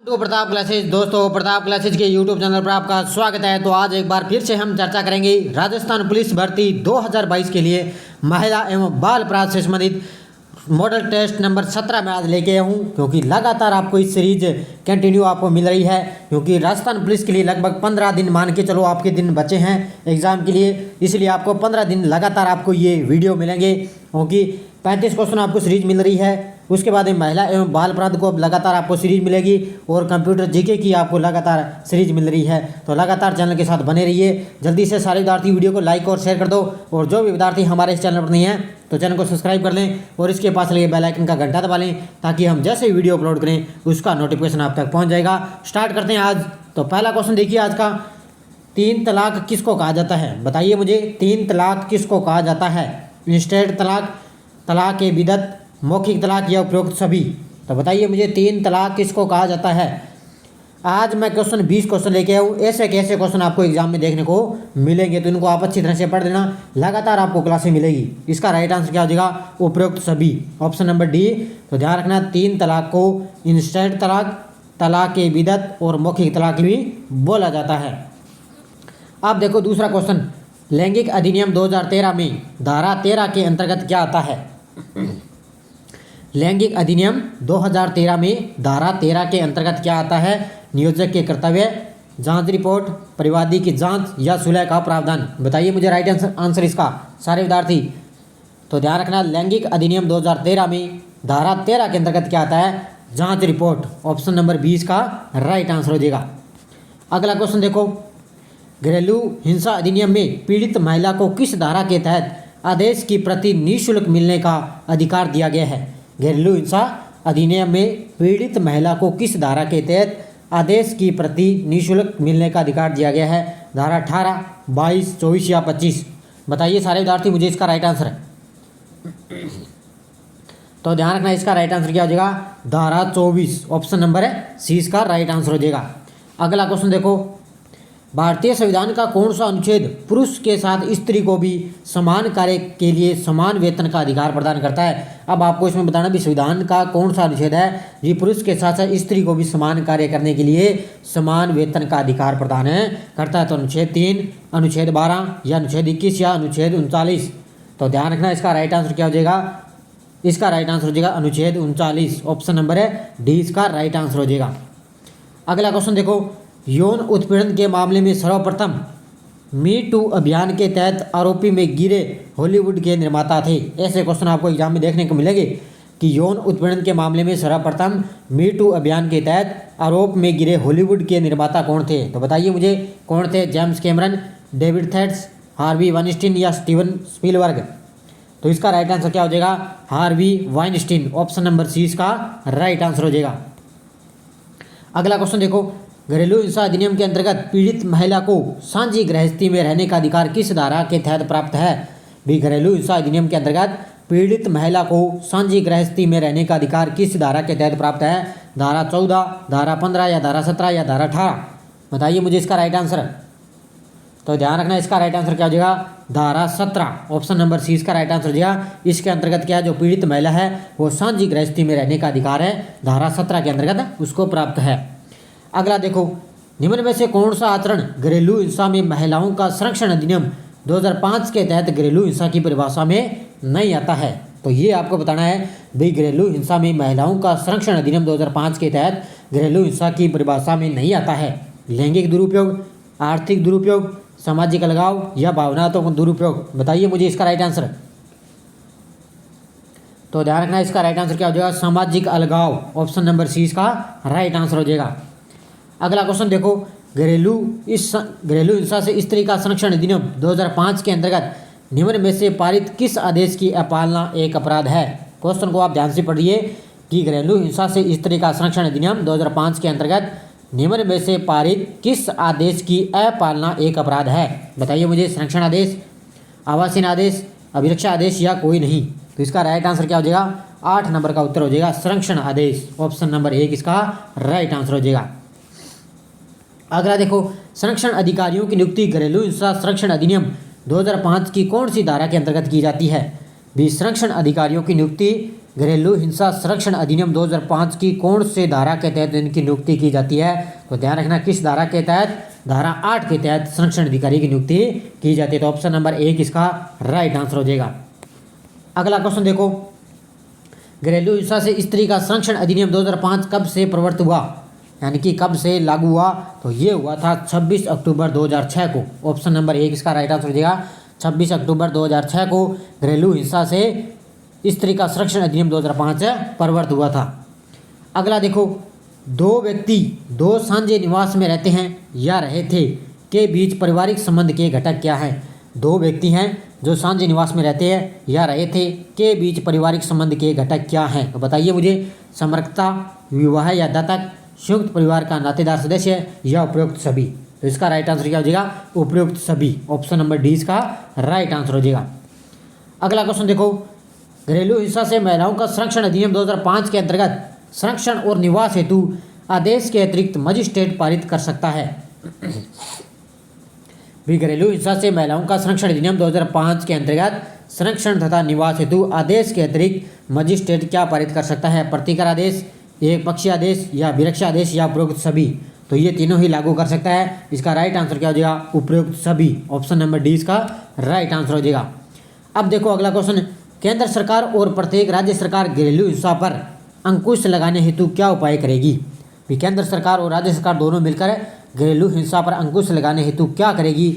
तो प्रताप क्लासेज दोस्तों, प्रताप क्लासेज के यूट्यूब चैनल पर आपका स्वागत है। तो आज एक बार फिर से हम चर्चा करेंगे राजस्थान पुलिस भर्ती 2022 के लिए महिला एवं बाल अपराध से संबंधित मॉडल टेस्ट नंबर 17 में आज लेके आया हूँ, क्योंकि लगातार आपको इस सीरीज कंटिन्यू आपको मिल रही है। क्योंकि राजस्थान पुलिस के लिए लगभग 15 दिन मान के चलो आपके दिन बचे हैं एग्ज़ाम के लिए, इसलिए आपको 15 दिन लगातार आपको ये वीडियो मिलेंगे। क्योंकि 35 क्वेश्चन आपको सीरीज मिल रही है, उसके बाद में महिला एवं बाल अपराध को अब लगातार आपको सीरीज मिलेगी और कंप्यूटर जीके की आपको लगातार सीरीज मिल रही है। तो लगातार चैनल के साथ बने रहिए। जल्दी से सारे विद्यार्थी वीडियो को लाइक और शेयर कर दो, और जो भी विद्यार्थी हमारे इस चैनल पर नहीं है तो चैनल को सब्सक्राइब कर लें और इसके पास लगे बेल आइकन का घंटा दबा लें, ताकि हम जैसे वीडियो अपलोड करें उसका नोटिफिकेशन आप तक पहुँच जाएगा। स्टार्ट करते हैं आज। तो पहला क्वेश्चन देखिए आज का, 3 तलाक किसको कहा जाता है? बताइए मुझे, 3 तलाक किसको कहा जाता है? इंस्टेंट तलाक, तलाक ए बिदअत, मौखिक तलाक या उपरोक्त सभी? तो बताइए मुझे 3 तलाक किसको कहा जाता है? आज मैं 20 क्वेश्चन लेके आऊँ। ऐसे कैसे क्वेश्चन आपको एग्जाम में देखने को मिलेंगे, तो इनको आप अच्छी तरह से पढ़ देना। लगातार आपको क्लासें मिलेगी। इसका राइट आंसर क्या हो जाएगा? उपरोक्त सभी, ऑप्शन नंबर डी। तो ध्यान रखना, 3 तलाक को इंस्टेंट तलाक, तलाक ए बिदअत और मौखिक तलाक भी बोला जाता है। अब देखो दूसरा क्वेश्चन, लैंगिक अधिनियम 2013 में धारा 13 के अंतर्गत क्या आता है? लैंगिक अधिनियम 2013 में धारा 13 के अंतर्गत क्या आता है? नियोजक के कर्तव्य, जांच रिपोर्ट, परिवादी की जांच या सुलह का प्रावधान? बताइए मुझे राइट आंसर इसका सारे विद्यार्थी। तो ध्यान रखना, लैंगिक अधिनियम 2013 में धारा 13 के अंतर्गत क्या आता है? जांच रिपोर्ट, ऑप्शन नंबर 20 का राइट आंसर हो जाएगा। अगला क्वेश्चन देखो, घरेलू हिंसा अधिनियम में पीड़ित महिला को किस धारा के तहत आदेश की प्रति निःशुल्क मिलने का अधिकार दिया गया है? घरेलू हिंसा अधिनियम में पीड़ित महिला को किस धारा के तहत आदेश की प्रति निःशुल्क मिलने का अधिकार दिया गया है? धारा 18, 22, 24 या 25? बताइए सारे विद्यार्थी मुझे इसका राइट आंसर। तो ध्यान रखना, इसका राइट आंसर क्या हो जाएगा? धारा 24, ऑप्शन नंबर है सी इसका राइट आंसर हो जाएगा। अगला क्वेश्चन देखो, भारतीय संविधान का कौन सा अनुच्छेद पुरुष के साथ स्त्री को भी समान कार्य के लिए समान वेतन का अधिकार प्रदान करता है? अब आपको इसमें बताना भी संविधान का कौन सा अनुच्छेद है ये पुरुष के साथ साथ स्त्री को भी समान कार्य करने के लिए समान वेतन का अधिकार प्रदान करता है। तो अनुच्छेद 3, अनुच्छेद 12 या अनुच्छेद 21 या अनुच्छेद 39? तो ध्यान रखना, इसका राइट आंसर क्या हो जाएगा? इसका राइट आंसर हो जाएगा अनुच्छेद 39, ऑप्शन नंबर है डी इसका राइट आंसर हो जाएगा। अगला क्वेश्चन देखो, यौन उत्पीड़न के मामले में सर्वप्रथम मी टू अभियान के तहत आरोपी में गिरे हॉलीवुड के निर्माता थे? ऐसे क्वेश्चन आपको एग्जाम में देखने को मिलेंगे कि यौन उत्पीड़न के मामले में सर्वप्रथम मी टू अभियान के तहत आरोप में गिरे हॉलीवुड के निर्माता कौन थे? तो बताइए मुझे कौन थे? जेम्स कैमरन, डेविड थेट्स, हार्वी वाइनस्टीन या स्टीवन स्पीलबर्ग? तो इसका राइट आंसर क्या हो जाएगा? Harvey Weinstein, option number C इसका राइट आंसर हो जाएगा। अगला क्वेश्चन देखो, घरेलू हिंसा अधिनियम के अंतर्गत पीड़ित महिला को साझी गृहस्थी में रहने का अधिकार किस धारा के तहत प्राप्त है? भी घरेलू हिंसा अधिनियम के अंतर्गत पीड़ित महिला को साझी गृहस्थी में रहने का अधिकार किस धारा के तहत प्राप्त है? धारा 14, धारा 15 या धारा 17 या धारा 18? बताइए मुझे इसका राइट आंसर। तो ध्यान रखना, इसका राइट आंसर क्या हो जाएगा? धारा 17, ऑप्शन नंबर सी इसका राइट आंसर हो जाएगा। इसके अंतर्गत क्या है, जो पीड़ित महिला है वो साझी गृहस्थी में रहने का अधिकार है, धारा 17 के अंतर्गत उसको प्राप्त है। अगला देखो, निम्न में से कौन सा आचरण घरेलू हिंसा में महिलाओं का संरक्षण अधिनियम 2005 के तहत घरेलू हिंसा की परिभाषा में नहीं आता है? तो ये आपको बताना है भाई, घरेलू हिंसा में महिलाओं का संरक्षण अधिनियम 2005 के तहत घरेलू हिंसा की परिभाषा में नहीं आता है। लैंगिक दुरुपयोग, आर्थिक दुरुपयोग, सामाजिक अलगाव या भावनात्मक दुरुपयोग? बताइए मुझे इसका राइट आंसर। तो ध्यान रखना, इसका राइट आंसर क्या हो जाएगा? सामाजिक अलगाव, ऑप्शन नंबर सी इसका राइट आंसर हो जाएगा। अगला क्वेश्चन देखो, घरेलू हिंसा से स्त्री का संरक्षण अधिनियम 2005 के अंतर्गत निम्न में से पारित किस आदेश की अपालना एक अपराध है? क्वेश्चन को आप ध्यान से पढ़िए कि घरेलू हिंसा से स्त्री का संरक्षण अधिनियम 2005 के अंतर्गत निम्न में से पारित किस आदेश की अपालना एक अपराध है? बताइए मुझे, संरक्षण आदेश, आवासीन आदेश, अभिरक्षा आदेश या कोई नहीं? तो इसका राइट आंसर क्या हो जाएगा? 8 नंबर का उत्तर हो जाएगा संरक्षण आदेश, ऑप्शन नंबर 1 इसका राइट आंसर हो जाएगा। अगला देखो, संरक्षण अधिकारियों की नियुक्ति घरेलू हिंसा संरक्षण अधिनियम 2005 की कौन सी धारा के अंतर्गत की जाती है? भी संरक्षण अधिकारियों की नियुक्ति घरेलू हिंसा संरक्षण अधिनियम 2005 की कौन से धारा के तहत इनकी नियुक्ति की जाती है? तो ध्यान रखना किस धारा के तहत? धारा 8 के तहत संरक्षण अधिकारी की नियुक्ति की जाती है। तो ऑप्शन नंबर 1 इसका राइट आंसर हो जाएगा। अगला क्वेश्चन देखो, घरेलू हिंसा से स्त्री का संरक्षण अधिनियम 2005 कब से प्रवर्तित हुआ, यानी कि कब से लागू हुआ? तो ये हुआ था 26 अक्टूबर 2006 को। ऑप्शन नंबर 1 इसका राइट आंसर हो जाएगा। 26 अक्टूबर 2006 को घरेलू हिंसा से स्त्री का संरक्षण अधिनियम 2005 प्रवर्तित हुआ था। अगला देखो, दो व्यक्ति दो साझे निवास में रहते हैं या रहे थे के बीच पारिवारिक संबंध के घटक क्या हैं? दो व्यक्ति हैं जो साझे निवास में रहते हैं या रहे थे के बीच पारिवारिक संबंध के घटक क्या हैं? तो बताइए मुझे। समर्पकता, विवाह या दत्तक, संयुक्त परिवार का नातेदार सदस्य या उपयुक्त सभी? तो इसका राइट आंसर क्या हो जाएगा? उपयुक्त सभी। ऑप्शन नंबर डी इसका राइट आंसर हो जाएगा। अगला क्वेश्चन देखो, घरेलू हिंसा से महिलाओं का संरक्षण अधिनियम 2005 के अंतर्गत संरक्षण और निवास हेतु आदेश के अतिरिक्त मजिस्ट्रेट पारित कर सकता है। भी घरेलू हिंसा से महिलाओं का संरक्षण अधिनियम 2005 के अंतर्गत संरक्षण तथा निवास हेतु आदेश के अतिरिक्त मजिस्ट्रेट क्या पारित कर सकता है? प्रतिकर आदेश, एक पक्षीय आदेश या विरक्षा आदेश या उपयुक्त सभी? तो ये तीनों ही लागू कर सकता है। इसका राइट आंसर क्या हो जाएगा? उपयुक्त सभी। ऑप्शन नंबर डी इसका राइट आंसर हो जाएगा। अब देखो अगला क्वेश्चन, केंद्र सरकार और प्रत्येक राज्य सरकार घरेलू हिंसा पर अंकुश लगाने हेतु क्या उपाय करेगी? भी केंद्र सरकार और राज्य सरकार दोनों मिलकर घरेलू हिंसा पर अंकुश लगाने हेतु क्या करेगी?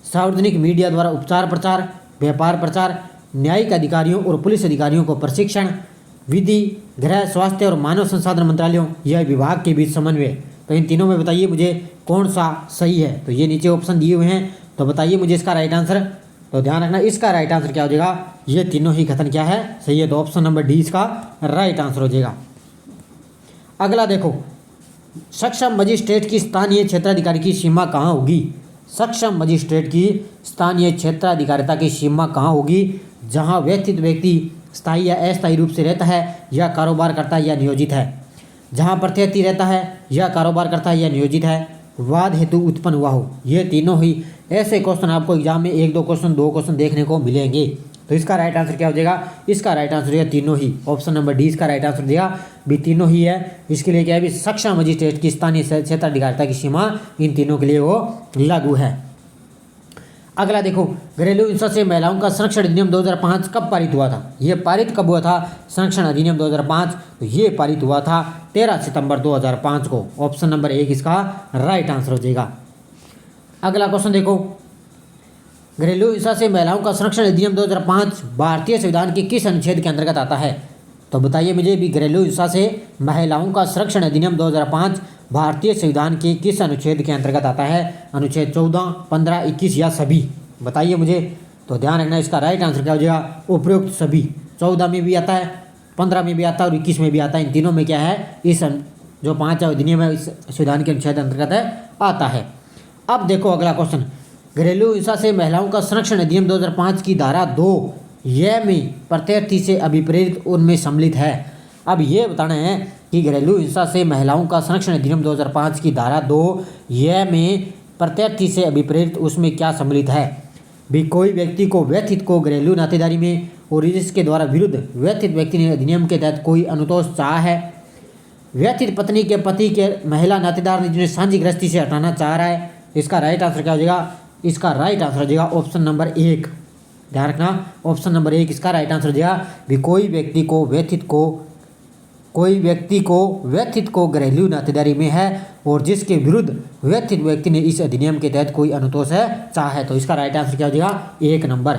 सार्वजनिक मीडिया द्वारा उपचार प्रचार, व्यापार प्रचार, न्यायिक अधिकारियों और पुलिस अधिकारियों को प्रशिक्षण, विधि, गृह, स्वास्थ्य और मानव संसाधन मंत्रालयों या विभाग के बीच समन्वय? तो इन तीनों में बताइए मुझे कौन सा सही है। तो ये नीचे ऑप्शन दिए हुए हैं, तो बताइए मुझे इसका राइट आंसर। तो ध्यान रखना इसका राइट आंसर क्या हो जाएगा? ये तीनों ही कथन क्या है? सही है। तो ऑप्शन नंबर डी इसका राइट आंसर हो जाएगा। अगला देखो, सक्षम मजिस्ट्रेट की स्थानीय क्षेत्राधिकारी की सीमा कहाँ होगी? सक्षम मजिस्ट्रेट की स्थानीय क्षेत्राधिकारिता की सीमा कहाँ होगी? जहाँ व्यथित व्यक्ति स्थायी या अस्थायी रूप से रहता है या कारोबार करता है या नियोजित है, जहाँ प्रत्यार्थी रहता है या कारोबार करता है या नियोजित है, वाद हेतु उत्पन्न हुआ हो। ये तीनों ही ऐसे क्वेश्चन आपको एग्जाम में 1-2 क्वेश्चन 2 क्वेश्चन देखने को मिलेंगे। तो इसका राइट आंसर क्या हो जाएगा? इसका राइट आंसर है तीनों ही। ऑप्शन नंबर डी इसका राइट आंसर दिया। भी तीनों ही है। इसके लिए क्या है? भी सक्षम मजिस्ट्रेट की स्थानीय क्षेत्राधिकारिता की सीमा इन तीनों के लिए वो लागू है। अगला देखो, घरेलू हिंसा से महिलाओं का संरक्षण अधिनियम 2005 कब पारित हुआ था? ये पारित कब हुआ था? संरक्षण अधिनियम 2005, तो ये पारित हुआ था 13 सितंबर 2005 को। ऑप्शन नंबर 1 इसका राइट आंसर हो जाएगा। अगला क्वेश्चन देखो, घरेलू हिंसा से महिलाओं का संरक्षण अधिनियम 2005 भारतीय संविधान के किस अनुच्छेद के अंतर्गत आता है? तो बताइए मुझे। भी घरेलू हिंसा से महिलाओं का संरक्षण अधिनियम 2005 भारतीय संविधान के किस अनुच्छेद के अंतर्गत आता है? अनुच्छेद 14, 15, 21 या सभी? बताइए मुझे। तो ध्यान रखना इसका राइट आंसर क्या हो जाएगा? उपयुक्त सभी। 14 में भी आता है, 15 में भी आता है और 21 में भी आता है। इन तीनों में क्या है? इस जो 5 अधिनियम है इस संविधान के अनुच्छेद अंतर्गत आता है। अब देखो अगला क्वेश्चन, घरेलू हिंसा से महिलाओं का संरक्षण अधिनियम 2005 की धारा 2 यह में प्रत्यार्थी से अभिप्रेरित उनमें सम्मिलित है। अब ये बताना है कि घरेलू हिंसा से महिलाओं का संरक्षण अधिनियम 2005 की धारा 2 यह में प्रत्यार्थी से अभिप्रेरित उसमें क्या सम्मिलित है? भी कोई व्यक्ति को व्यथित को घरेलू नातेदारी में और इसके द्वारा विरुद्ध व्यथित व्यक्ति ने अधिनियम के तहत कोई अनुतोष चाहा है, व्यथित पत्नी के पति के महिला नातेदार ने जिन्हें साझी गृहस्थी से हटाना चाह रहा है। इसका राइट आंसर क्या हो जाएगा? इसका राइट आंसर हो जाएगा ऑप्शन नंबर 1। ध्यान रखना ऑप्शन नंबर 1 इसका राइट आंसर हो जाएगा। भी कोई व्यक्ति को व्यथित को घरेलू नातेदारी में है और जिसके विरुद्ध व्यथित व्यक्ति ने इस अधिनियम के तहत कोई अनुतोष चाहा है। तो इसका राइट आंसर क्या हो जाएगा? 1 नंबर।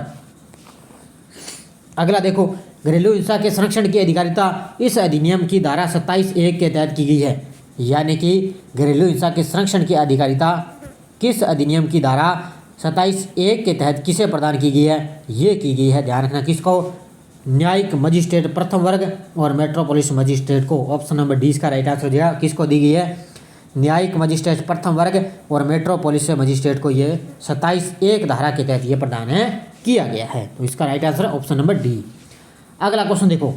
अगला देखो, घरेलू हिंसा के संरक्षण की अधिकारिता इस अधिनियम की धारा 27(1) के तहत की गई है। यानी कि घरेलू हिंसा के संरक्षण की अधिकारिता किस अधिनियम की धारा 27(1) के तहत किसे प्रदान की गई है? ये की गई है, ध्यान रखना, किसको? न्यायिक मजिस्ट्रेट प्रथम वर्ग और मेट्रोपोलिस मजिस्ट्रेट को। ऑप्शन नंबर डी इसका राइट आंसर हो जाएगा। किसको दी गई है? न्यायिक मजिस्ट्रेट प्रथम वर्ग और मेट्रोपोलिस मजिस्ट्रेट को ये 27(1) धारा के तहत ये प्रदान किया गया है। तो इसका right answer option number D. अगला क्वेश्चन देखो,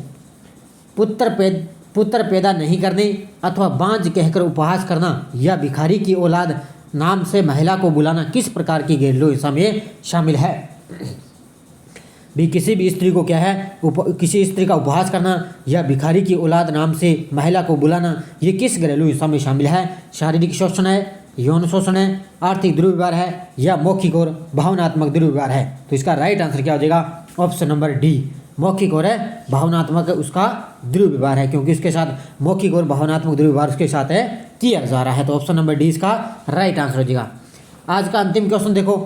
पुत्र पैदा नहीं करने अथवा बांझ कहकर उपहास करना या भिखारी की औलाद नाम से महिला को बुलाना किस प्रकार की घरेलू हिंसा में शामिल है? भी किसी भी स्त्री को क्या है किसी स्त्री का उपहास करना या भिखारी की औलाद नाम से महिला को बुलाना ये किस घरेलू हिंसा में शामिल है? शारीरिक शोषण है, यौन शोषण है, आर्थिक दुर्व्यवहार है या मौखिक और भावनात्मक दुर्व्यवहार है? तो इसका राइट आंसर क्या हो जाएगा? ऑप्शन नंबर डी, मौखिक और भावनात्मक उसका दुर्व्यवहार है, क्योंकि उसके साथ मौखिक और भावनात्मक दुर्व्यवहार उसके साथ है किया जा रहा है। तो ऑप्शन नंबर डी इसका राइट आंसर हो जाएगा। आज का अंतिम क्वेश्चन देखो,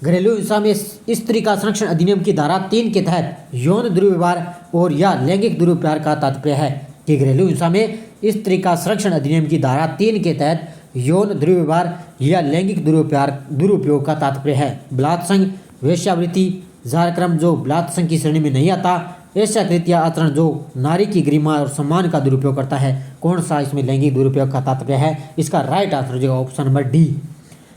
घरेलू हिंसा में स्त्री का संरक्षण अधिनियम की धारा 3 के तहत यौन दुर्व्यवहार और या लैंगिक दुरुपयोग का तात्पर्य है कि घरेलू हिंसा में स्त्री का संरक्षण अधिनियम की धारा 3 के तहत यौन दुर्व्यवहार या लैंगिक दुरुपयोग का तात्पर्य है बलात्संग, वेश्यावृत्ति, कार्यक्रम जो बलात्संग की श्रेणी में नहीं आता, ऐसा कृत्य आचरण जो नारी की गरिमा और सम्मान का दुरुपयोग करता है। कौन सा इसमें लैंगिक दुरुपयोग का तात्पर्य है? इसका राइट आंसर हो जाएगा ऑप्शन नंबर डी,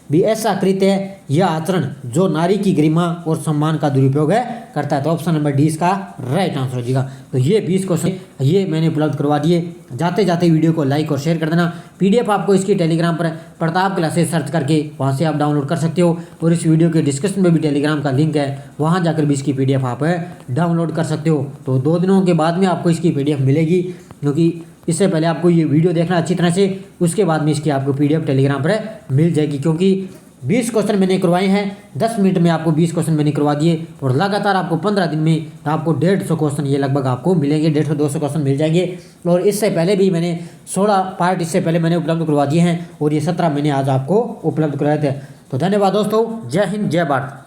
भी ऐसा कृत्य या आचरण जो नारी की गरिमा और सम्मान का दुरुपयोग करता है। तो ऑप्शन नंबर डी इसका राइट आंसर हो जाएगा। तो ये 20 क्वेश्चन ये मैंने उपलब्ध करवा दिए। जाते जाते वीडियो को लाइक और शेयर कर देना। पीडीएफ आपको इसकी टेलीग्राम पर प्रताप क्लासेस सर्च करके वहाँ से आप डाउनलोड कर सकते हो, और इस वीडियो के डिस्क्रिप्शन में भी टेलीग्राम का लिंक है, वहाँ जाकर भी इसकी पीडीएफ आप डाउनलोड कर सकते हो। तो 2 दिनों के बाद में आपको इसकी पीडीएफ मिलेगी, क्योंकि इससे पहले आपको ये वीडियो देखना अच्छी तरह से, उसके बाद में इसकी आपको पीडीएफ टेलीग्राम पर मिल जाएगी। क्योंकि 20 क्वेश्चन मैंने करवाए हैं, 10 मिनट में आपको 20 क्वेश्चन मैंने करवा दिए, और लगातार आपको 15 दिन में आपको 150 क्वेश्चन ये लगभग आपको मिलेंगे, 150-200 क्वेश्चन मिल जाएंगे। और इससे पहले भी मैंने 16 पार्ट इससे पहले मैंने उपलब्ध करवा दिए हैं, और ये 17 मैंने आज आपको उपलब्ध करवाए थे। तो धन्यवाद दोस्तों, जय हिंद, जय भारत।